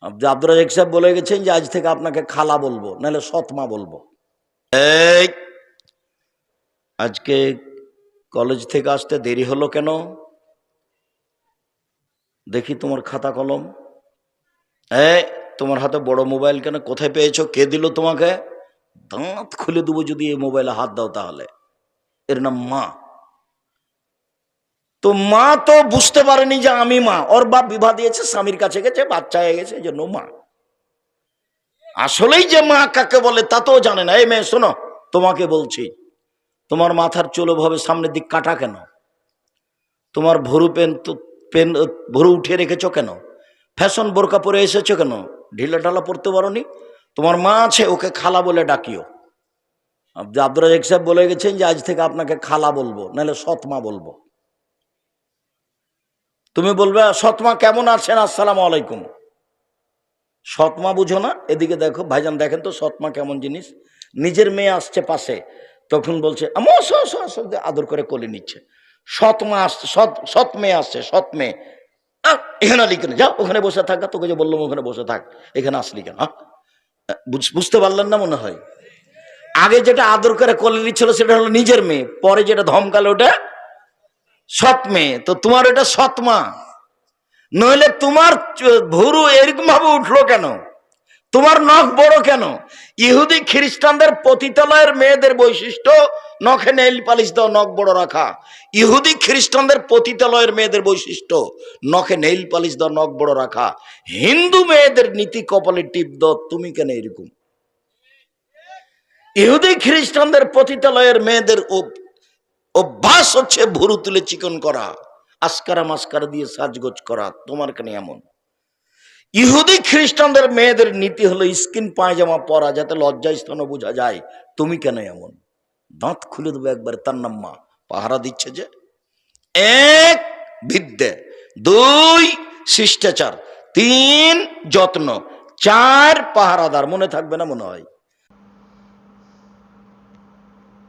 আব্দুর রাজাক সাহেব বলে গেছেন যে আজ থেকে আপনাকে খালা বলবো, নাহলে সৎমা বলবো। এই আজকে কলেজ থেকে আসতে দেরি হলো কেন? দেখি তোমার খাতা কলম। তোমার হাতে বড় মোবাইল কেন? কোথায় পেয়েছো? কে দিল তোমাকে? দাঁত খুলে দেবো যদি এই মোবাইলে হাত দাও তাহলে। এর নাম মা। তো মা তো বুঝতে পারেনি যে আমি মা। ওর বাপ বিবাহ দিয়েছে, স্বামীর কাছে গেছে, বাচ্চা হয়ে গেছে, এই জন্য মা। আসলেই যে মা কাকে বলে তা তো জানে না। এই মেয়ে শোনো, তোমাকে বলছি, তোমার মাথার চুল ভাবে সামনের দিক কাটা কেন? তোমার ভরু পেন ভরু উঠিয়ে রেখেছো কেন? ফ্যাশন বোরকা পরে এসেছো কেন? ঢিলা ঢালা পরতে পারোনি? তোমার মা আছে, ওকে খালা বলে ডাকিও। আব্দুর রাজাক সাহেব বলে গেছেন যে আজ থেকে আপনাকে খালা বলবো, নাহলে সৎমা বলবো। তুমি বলবে সৎমা কেমন আছেন, আসসালামু আলাইকুম। সৎমা বুঝো না? এদিকে দেখো ভাইজান, দেখেন তো সৎমা কেমন জিনিস। নিজের মেয়ে আসছে পাশে, তখন বলছে আদর করে কোলে নিচ্ছে। সৎমা আসছে, সৎ মেয়ে আসছে, সৎ মেয়ে। এখানে লিখে যাও, ওখানে বসে থাক। তোকে যে বললাম ওখানে বসে থাক, এখানে আসলি কেন? বুঝতে পারলেন না মনে হয়? আগে যেটা আদর করে কোলে নিচ্ছিল সেটা হলো নিজের মেয়ে, পরে যেটা ধমকালো ওটা সৎ মেয়ে। তো তোমার ওটা সৎমা। নইলে তোমার ভুরু এরকম ভাবে উঠলো কেন? তোমার নখ বড় কেন? ইহুদি খ্রিস্টানদের পতিতালয়ের মেয়েদের বৈশিষ্ট্য নখে নেইল পালিশ দাও, নখ বড় রাখা। ইহুদি খ্রিস্টানদের পতিতালয়ের মেয়েদের বৈশিষ্ট্য নখে নেইল পালিশ দাও, নখ বড় রাখা। হিন্দু মেয়েদের নীতি কপালে টিপ দাও। তুমি কেন এরকম? ইহুদি খ্রিস্টানদের পতিতালয়ের মেয়েদের অভ্যাস হচ্ছে ভুরু তুলে চিকন করা, আসকারা মাস্কারা দিয়ে সাজগোজ করা। তোমার কেন এমন? ইহুদি খ্রিস্টানদের মেয়েদের নীতি হলো স্কিন পায়জামা পরা, যাতে লজ্জাস্থানও বোঝা যায়। তুমি কেন এমন? দাঁত খুলে দেবো একবারে। তার নাম মা। পাহারা দিচ্ছে যে। এক, বিদ্যে। দুই, শিষ্টাচার। তিন, যত্ন। চার, পাহারাদার। মনে থাকবে না মনে হয়?